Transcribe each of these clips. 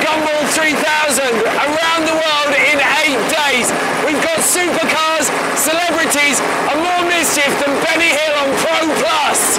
Gumball 3000 around the world in 8 days. We've got supercars, celebrities, and more mischief than Benny Hill on Pro Plus.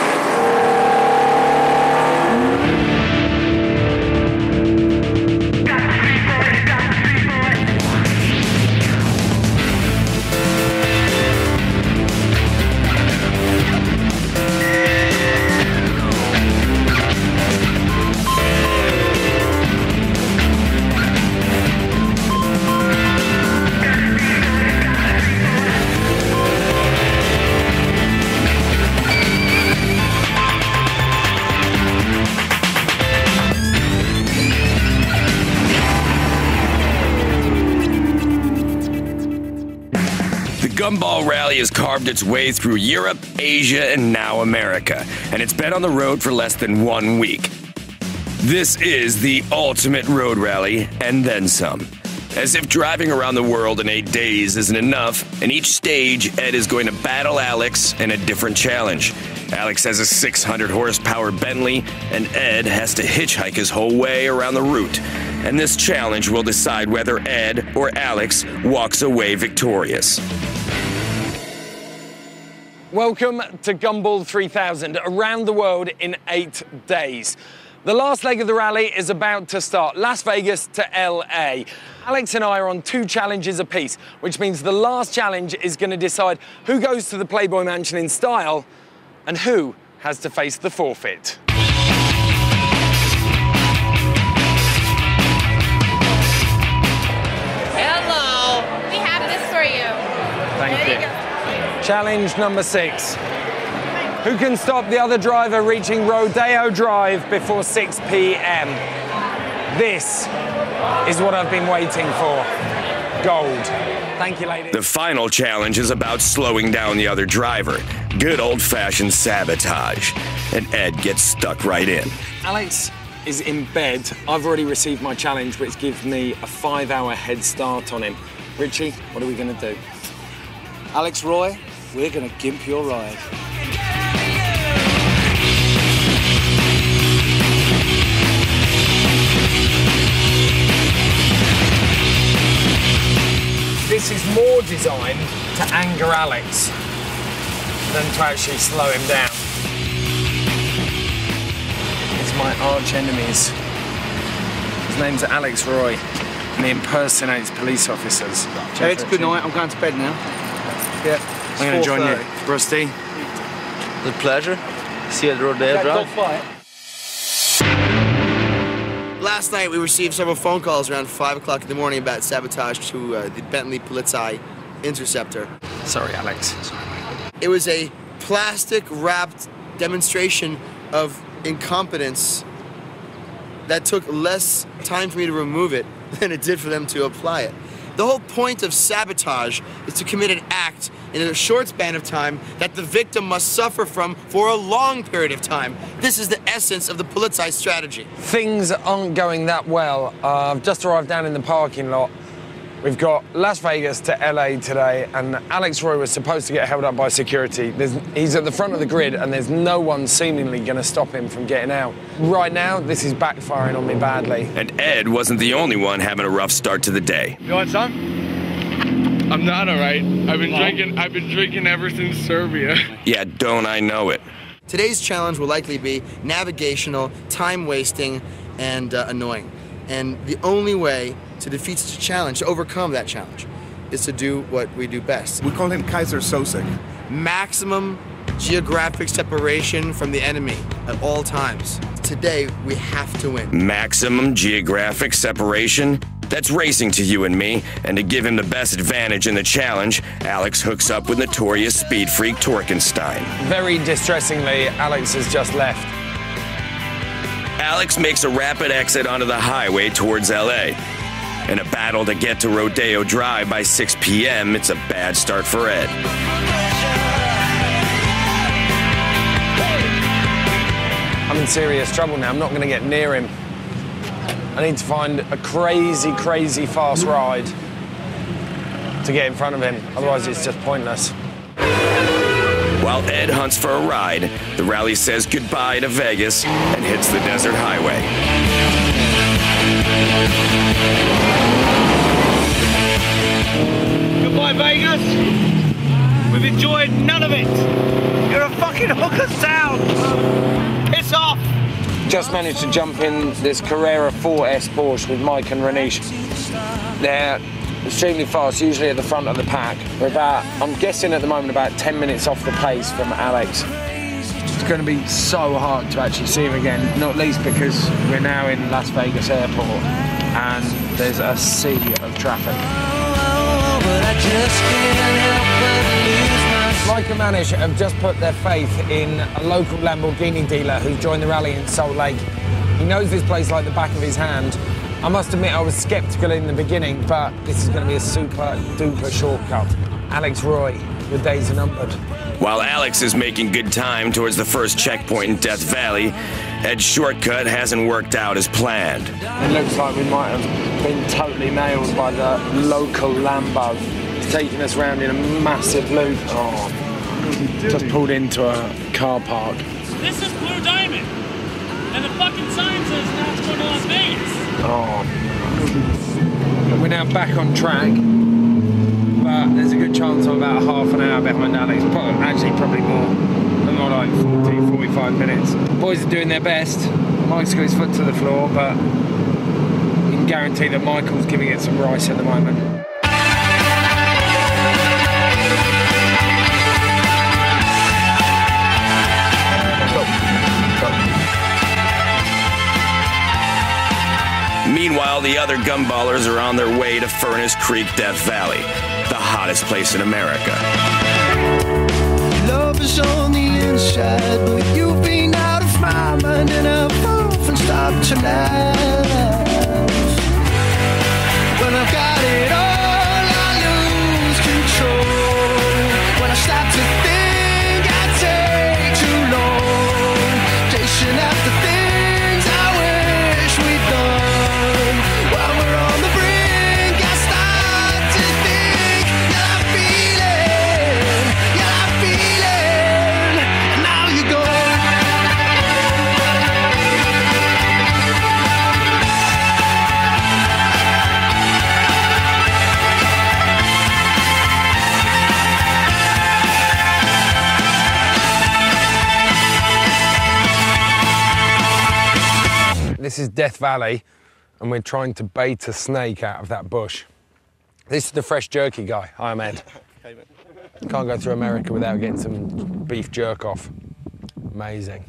The Gumball Rally has carved its way through Europe, Asia, and now America, and it's been on the road for less than 1 week. This is the ultimate road rally, and then some. As if driving around the world in 8 days isn't enough, in each stage, Ed is going to battle Alex in a different challenge. Alex has a 600 horsepower Bentley, and Ed has to hitchhike his whole way around the route. And this challenge will decide whether Ed or Alex walks away victorious. Welcome to Gumball 3000, around the world in 8 days. The last leg of the rally is about to start, Las Vegas to LA. Alex and I are on 2 challenges apiece, which means the last challenge is going to decide who goes to the Playboy Mansion in style and who has to face the forfeit. Hello! We have this for you. Thank you. Challenge number 6. Who can stop the other driver reaching Rodeo Drive before 6 p.m? This is what I've been waiting for. Gold. Thank you, ladies. The final challenge is about slowing down the other driver. Good old-fashioned sabotage. And Ed gets stuck right in. Alex is in bed. I've already received my challenge, which gives me a 5-hour head start on him. Richie, what are we going to do? Alex Roy, we're going to gimp your ride. This is more designed to anger Alex than to actually slow him down. It's my arch enemies. His name's Alex Roy, and he impersonates police officers. Ed, good night. I'm going to bed now. Yeah. I'm going to join you. Rusty. It's a pleasure. See you at Rodeo Drive. Last night we received several phone calls around 5 o'clock in the morning about sabotage to the Bentley Polizei Interceptor. Sorry, Alex. It was a plastic-wrapped demonstration of incompetence that took less time for me to remove it than it did for them to apply it. The whole point of sabotage is to commit an act in a short span of time that the victim must suffer from for a long period of time. This is the essence of the Polizei strategy. Things aren't going that well. I've just arrived down in the parking lot. We've got Las Vegas to LA today, and Alex Roy was supposed to get held up by security. He's at the front of the grid, and there's no one seemingly going to stop him from getting out. Right now, this is backfiring on me badly. And Ed wasn't the only one having a rough start to the day. You want some? I'm not all right. I've been drinking ever since Serbia. Yeah, don't I know it. Today's challenge will likely be navigational, time-wasting, and annoying. And the only way to defeat such a challenge, to overcome that challenge, is to do what we do best. We call him Kaiser Sosek. Maximum geographic separation from the enemy at all times. Today, we have to win. Maximum geographic separation? That's racing to you and me, and to give him the best advantage in the challenge, Alex hooks up with notorious speed freak Torkenstein. Very distressingly, Alex has just left. Alex makes a rapid exit onto the highway towards LA. In a battle to get to Rodeo Drive by 6 p.m., it's a bad start for Ed. I'm in serious trouble now. I'm not going to get near him. I need to find a crazy, crazy fast ride to get in front of him. Otherwise, it's just pointless. While Ed hunts for a ride, the rally says goodbye to Vegas and hits the desert highway. Goodbye, Vegas. We've enjoyed none of it. You're a fucking hooker sound. Piss off. Just managed to jump in this Carrera 4S Porsche with Mike and Ranish. They're extremely fast, usually at the front of the pack. We're about, I'm guessing at the moment, about 10 minutes off the pace from Alex. It's going to be so hard to actually see him again, not least because we're now in Las Vegas Airport and there's a sea of traffic. Mike and Manish have just put their faith in a local Lamborghini dealer who joined the rally in Salt Lake. He knows this place like the back of his hand. I must admit I was sceptical in the beginning, but this is going to be a super duper shortcut. Alex Roy, your days are numbered. While Alex is making good time towards the first checkpoint in Death Valley, Ed's shortcut hasn't worked out as planned. It looks like we might have been totally nailed by the local Lambo. It's taking us round in a massive loop. Oh, just pulled into a car park. This is Blue Diamond, and the fucking sign says now it's going to Las Vegas. Oh, no. We're now back on track, but there's a good chance I'm about half an hour behind Alex. Actually, probably more like 40, 45 minutes. The boys are doing their best. Mike's got his foot to the floor, but you can guarantee that Michael's giving it some rice at the moment. Meanwhile, the other gumballers are on their way to Furnace Creek, Death Valley, the hottest place in America. Love is on the inside, but you've been out of my mind and I've often stopped to laugh. When I've got it all, I lose control. When I stop to think, I take too long. Chasing after things I wish we'd done. While we're on the brink, I start to think, yeah, I feel it, yeah, I feel it, and now you're gone. This is Death Valley, and we're trying to bait a snake out of that bush. This is the fresh jerky guy. Hi, I'm Ed. Can't go through America without getting some beef jerk off. Amazing.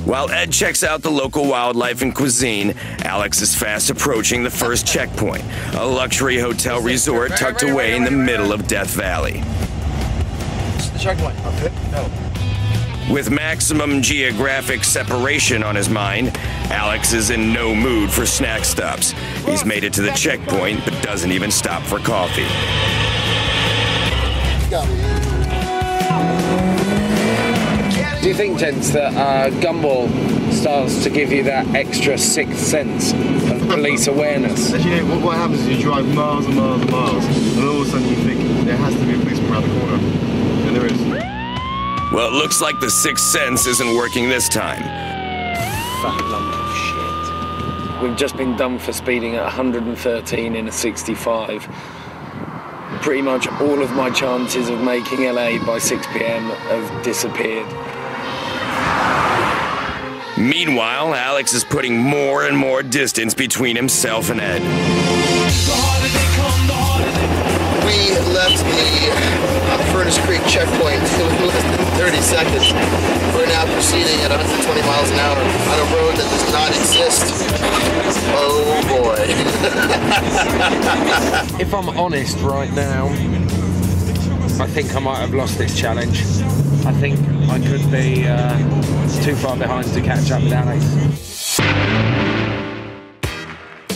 While Ed checks out the local wildlife and cuisine, Alex is fast approaching the first checkpoint, a luxury hotel resort tucked away in the middle of Death Valley. The checkpoint. Okay. No. With maximum geographic separation on his mind, Alex is in no mood for snack stops. He's made it to the checkpoint, but doesn't even stop for coffee. Do you think, gents, that Gumball starts to give you that extra sixth sense of police awareness? Actually, what happens is you drive miles and miles and miles, and all of a sudden you think there has to be a policeman around the corner, and there is. Well, it looks like the sixth sense isn't working this time. Fat lump of shit. We've just been done for speeding at 113 in a 65. Pretty much all of my chances of making LA by 6 p.m. have disappeared. Meanwhile, Alex is putting more and more distance between himself and Ed. We left the Furnace Creek checkpoint in less than 30 seconds. We're now proceeding at 120 miles an hour on a road that does not exist. Oh boy. If I'm honest right now, I think I might have lost this challenge. I think I could be too far behind to catch up with Alex.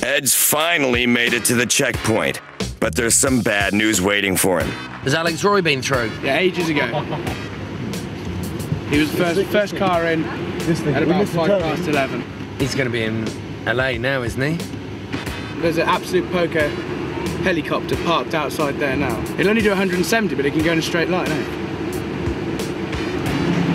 Ed's finally made it to the checkpoint, but there's some bad news waiting for him. Has Alex Roy been through? Yeah, ages ago. He was first car in at about 11:05. He's going to be in LA now, isn't he? There's an absolute poker helicopter parked outside there now. It'll only do 170, but it can go in a straight line, eh?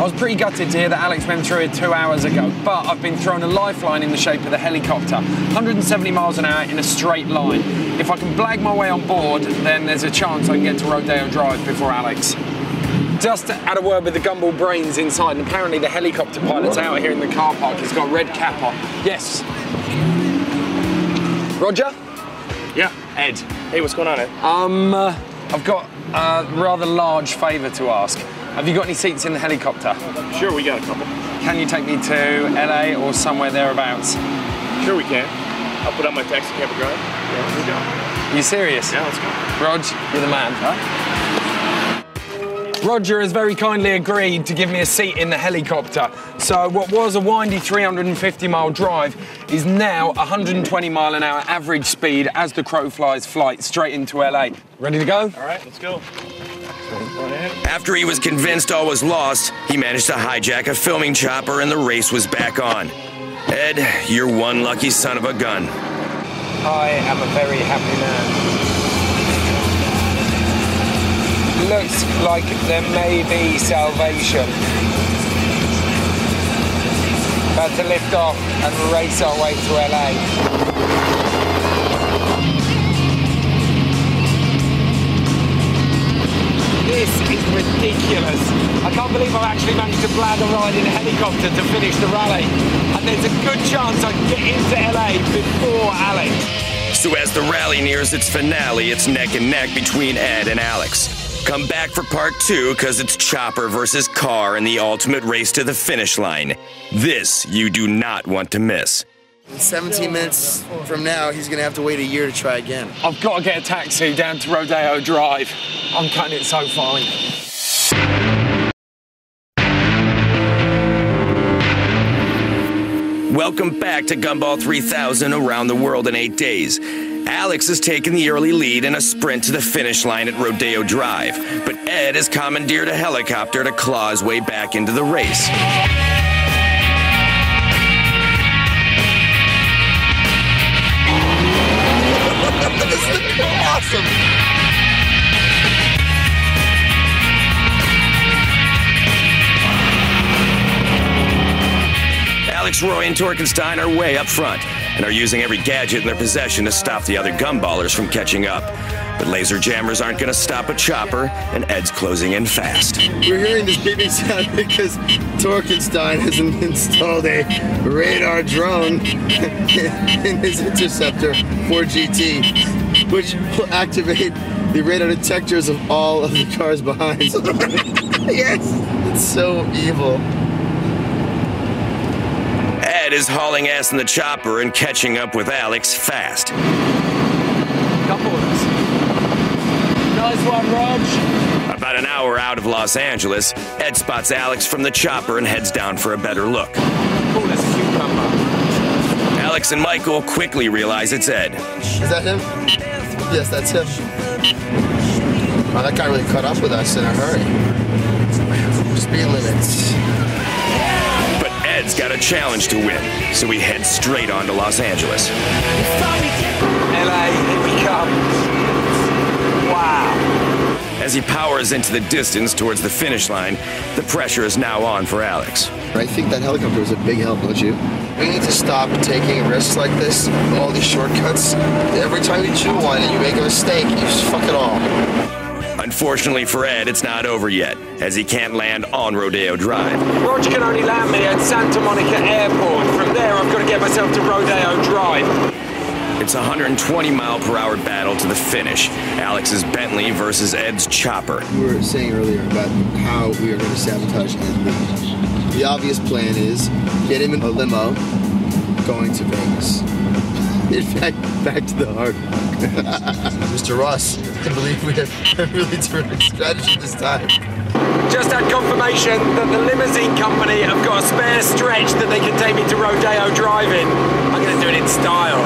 I was pretty gutted to hear that Alex went through it 2 hours ago, but I've been thrown a lifeline in the shape of the helicopter. 170 miles an hour in a straight line. If I can blag my way on board, then there's a chance I can get to Rodeo Drive before Alex. Just had a word with the Gumball brains inside, and apparently the helicopter pilot's out here in the car park. He's got a red cap on. Yes. Roger? Yeah. Ed. Hey, what's going on, Ed? I've got a rather large favour to ask. Have you got any seats in the helicopter? Sure, we got a couple. Can you take me to LA or somewhere thereabouts? Sure, we can. I'll put out my taxi cab and drive. Yeah, let's go. Are you serious? Yeah, let's go. Rog, you're the man, huh? Roger has very kindly agreed to give me a seat in the helicopter. So what was a windy 350-mile drive is now 120-mile-an-hour average speed as the crow flies flight straight into LA. Ready to go? All right, let's go. After he was convinced all was lost, he managed to hijack a filming chopper and the race was back on. Ed, you're one lucky son of a gun. I am a very happy man. Looks like there may be salvation. About to lift off and race our way to LA. This is ridiculous. I can't believe I've actually managed to blag a ride in a helicopter to finish the rally. And there's a good chance I can get into LA before Alex. So as the rally nears its finale, it's neck and neck between Ed and Alex. Come back for part 2, because it's chopper versus car in the ultimate race to the finish line. This you do not want to miss. 17 minutes from now, he's gonna have to wait a year to try again. I've got to get a taxi down to Rodeo Drive. I'm cutting it so fine. Welcome back to Gumball 3000 Around the World in 8 days. Alex has taken the early lead in a sprint to the finish line at Rodeo Drive, but Ed has commandeered a helicopter to claw his way back into the race. This is awesome! Alex, Roy, and Torkenstein are way up front and are using every gadget in their possession to stop the other gumballers from catching up. But laser jammers aren't going to stop a chopper, and Ed's closing in fast. We're hearing this beeping sound because Torkenstein has installed a radar drone in his Interceptor 4GT, which will activate the radar detectors of all of the cars behind. Yes, it's so evil. Ed is hauling ass in the chopper and catching up with Alex fast. Couple of us. Nice one, Rog. About an hour out of Los Angeles, Ed spots Alex from the chopper and heads down for a better look. Cool as a cucumber. Alex and Michael quickly realize it's Ed. Is that him? Yes, that's him. Wow, that guy really caught up with us in a hurry. Speed limits. But Ed's got a challenge to win, so he heads straight on to Los Angeles. LA, here we come. Wow. As he powers into the distance towards the finish line, the pressure is now on for Alex. I think that helicopter was a big help, don't you? We need to stop taking risks like this, all these shortcuts. Every time you chew one and you make a mistake, you just fuck it all. Unfortunately for Ed, it's not over yet, as he can't land on Rodeo Drive. Rog can only land me at Santa Monica Airport. From there, I've got to get myself to Rodeo Drive. It's a 120-mile-per-hour battle to the finish. Alex's Bentley versus Ed's chopper. We were saying earlier about how we are going to sabotage Ed. The obvious plan is get him in a limo going to Vegas. In fact, back to the hard rock. Mr. Ross, I believe we have a really terrific strategy this time. Just had confirmation that the limousine company have got a spare stretch that they can take me to Rodeo Drive in. I'm going to do it in style.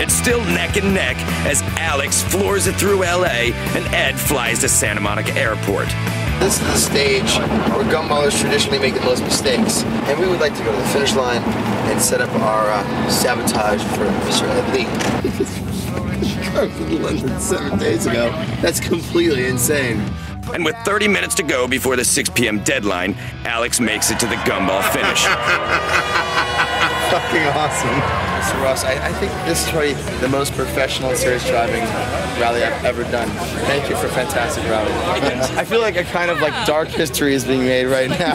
It's still neck and neck as Alex floors it through LA and Ed flies to Santa Monica Airport. This is the stage where gumballers traditionally make the most mistakes, and we would like to go to the finish line and set up our sabotage for Mr. Ed Lee. Car from London 7 days ago. That's completely insane. And with 30 minutes to go before the 6 p.m. deadline, Alex makes it to the Gumball finish. Fucking awesome. Mr. Ross, I think this is probably the most professional and serious driving rally I've ever done. Thank you for a fantastic rally. I feel like a kind of dark history is being made right now.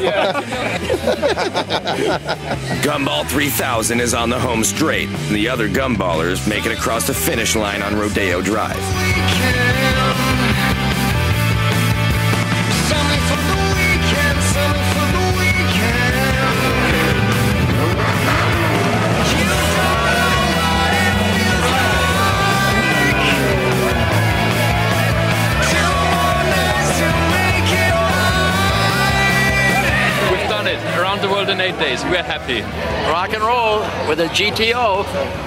Gumball 3000 is on the home straight. And the other Gumballers make it across the finish line on Rodeo Drive. Around the world in 8 days. We're happy. Rock and roll with a GTO.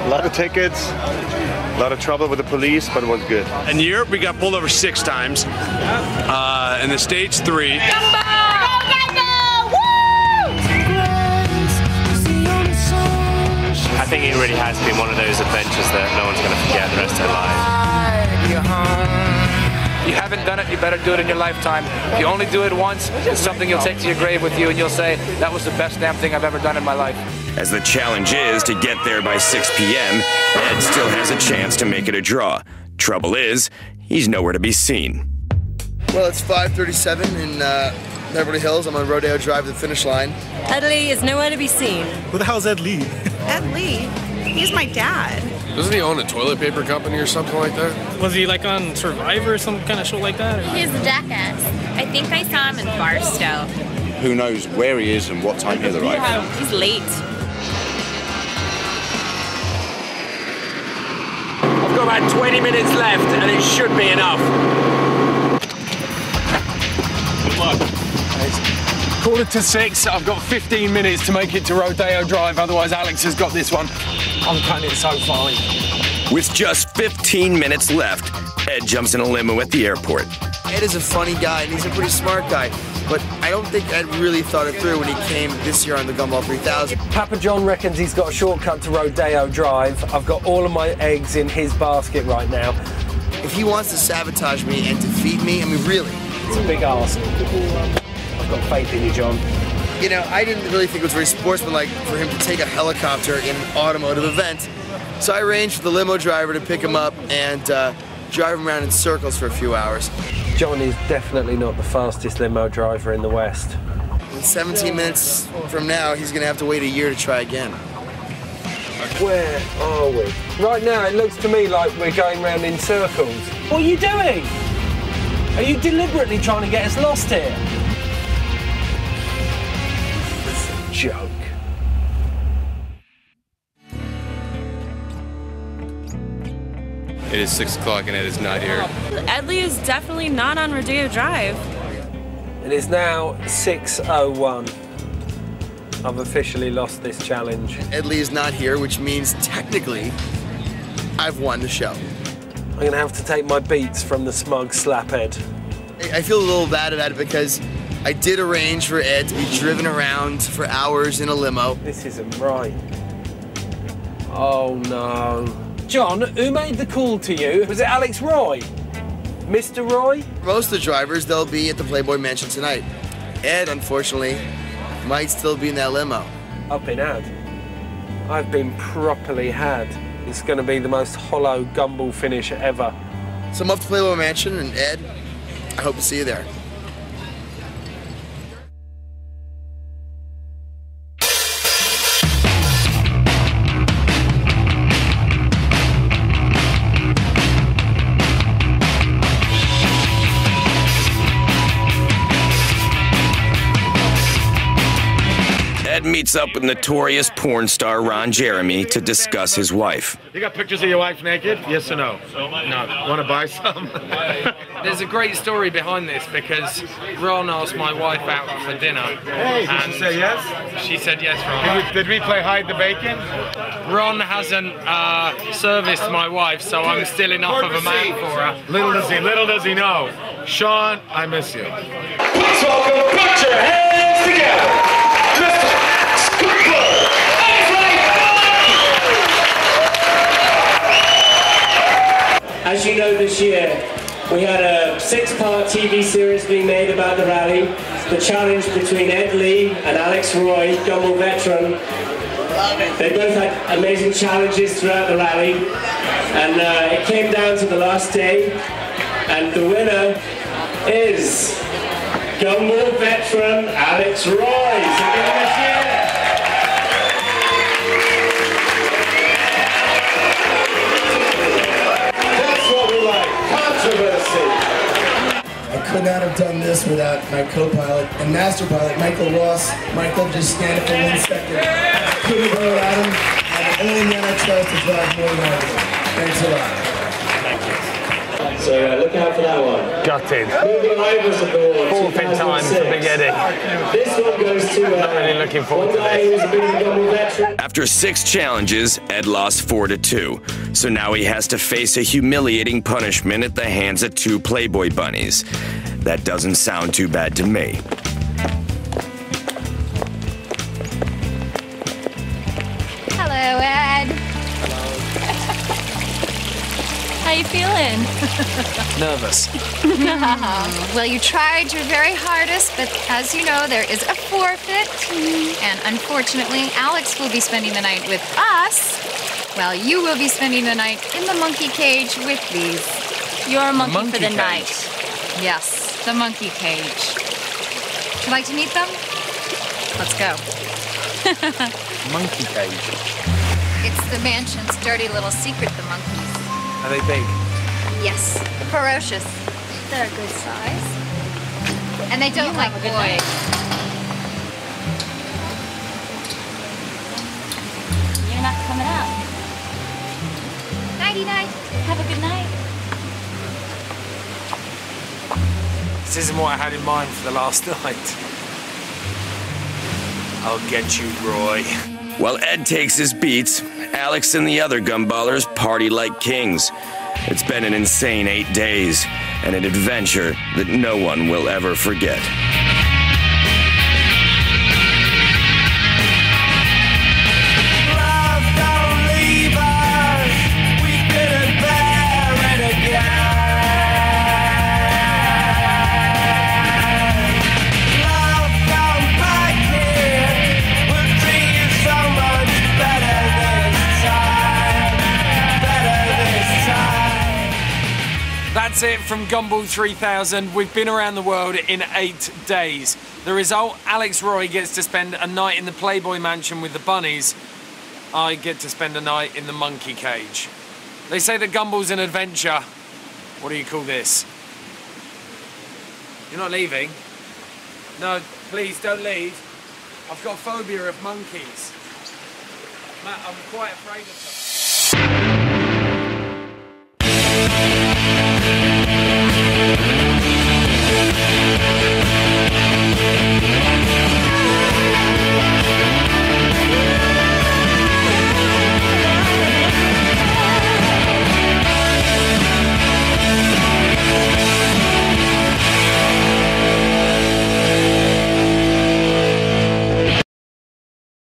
A lot of tickets, a lot of trouble with the police, but it was good. In Europe, we got pulled over 6 times. In the States, 3. I think it really has been one of those adventures that no one's going to forget the rest of their lives. You haven't done it, you better do it in your lifetime. If you only do it once, it's something you'll take to your grave with you and you'll say, that was the best damn thing I've ever done in my life. As the challenge is to get there by 6 p.m., Ed still has a chance to make it a draw. Trouble is, he's nowhere to be seen. Well, it's 5:37 in Beverly Hills. I'm on Rodeo Drive to the finish line. Ed Lee is nowhere to be seen. Who the hell's Ed Lee? Ed Lee? He's my dad. Doesn't he own a toilet paper company or something like that? Was he on Survivor or some kind of show like that? He's a jackass. I think I saw him in Barstow. Who knows where he is and what time he'll arrive. He's late. I've got about 20 minutes left and it should be enough. Good luck. 5:45. I've got 15 minutes to make it to Rodeo Drive, otherwise Alex has got this one. I'm cutting it so fine. With just 15 minutes left, Ed jumps in a limo at the airport. Ed is a funny guy and he's a pretty smart guy, but I don't think Ed really thought it through when he came this year on the Gumball 3000. Papa John reckons he's got a shortcut to Rodeo Drive. I've got all of my eggs in his basket right now. If he wants to sabotage me and defeat me, I mean, really. It's a big ask. I've got faith in you, John. You know, I didn't really think it was very sportsmanlike for him to take a helicopter in an automotive event. So I arranged for the limo driver to pick him up and drive him around in circles for a few hours. John is definitely not the fastest limo driver in the West. In 17 minutes from now, he's gonna have to wait a year to try again. Where are we? Right now, it looks to me like we're going round in circles. What are you doing? Are you deliberately trying to get us lost here? It's a joke. It is 6 o'clock and Ed is not here. Ed Lee is definitely not on Rodeo Drive. It is now 6:01. I've officially lost this challenge. Ed Lee is not here, which means technically I've won the show. I'm gonna have to take my beats from the smug slaphead. I feel a little bad about it because I did arrange for Ed to be driven around for hours in a limo. This isn't right. Oh no. John, who made the call to you? Was it Alex Roy? Mr. Roy? Most of the drivers, they'll be at the Playboy Mansion tonight. Ed, unfortunately, might still be in that limo. I've been had. I've been properly had. It's going to be the most hollow Gumball finish ever. So I'm off to Playboy Mansion, and Ed, I hope to see you there. Ed meets up with notorious porn star Ron Jeremy to discuss his wife. You got pictures of your wife naked? Yes or no? No. Want to buy some? There's a great story behind this because Ron asked my wife out for dinner. Hey, did she say yes? She said yes, Ron. Did we play hide the bacon? Ron hasn't serviced my wife, so I'm still enough of a man for her. Little does he know. Sean, I miss you. Let's welcome, put your hands together. As you know, this year We had a 6-part TV series being made about the rally. The challenge between Ed Lee and Alex Roy, Gumball veteran. They both had amazing challenges throughout the rally. And it came down to the last day. And the winner is Gumball veteran Alex Roy. So give him a cheer. I could not have done this without my co-pilot and master pilot, Michael Ross. Michael, just stand up for 1 second. I couldn't go without him. I'm the only man I trust to drive more than I do. Thanks a lot. So look out for that one. Gutted. Moving Ivers Award. Fourth in time for Big Eddie. This one goes to not really looking forward to this. After 6 challenges, Ed lost 4-2. So now he has to face a humiliating punishment at the hands of 2 Playboy bunnies. That doesn't sound too bad to me. Hello, Ed. How you feeling? Nervous. Well, you tried your very hardest, but as you know, there is a forfeit. And unfortunately, Alex will be spending the night with us, while you will be spending the night in the monkey cage with these. You're a monkey for the night. Yes, the monkey cage. Would you like to meet them? Let's go. Monkey cage. It's the mansion's dirty little secret, the monkeys. Are they big? Yes, ferocious. They're a good size. And they don't like boys. You're not coming out. Nighty-night. Have a good night. This isn't what I had in mind for the last night. I'll get you, Roy. While Ed takes his beats, Alex and the other gumballers party like kings. It's been an insane 8 days, and an adventure that no one will ever forget. That's it from Gumball 3000. We've been around the world in 8 days. The result, Alex Roy gets to spend a night in the Playboy Mansion with the bunnies. I get to spend a night in the monkey cage. They say that Gumball's an adventure. What do you call this? You're not leaving? No, please don't leave. I've got a phobia of monkeys. Matt, I'm quite afraid of them.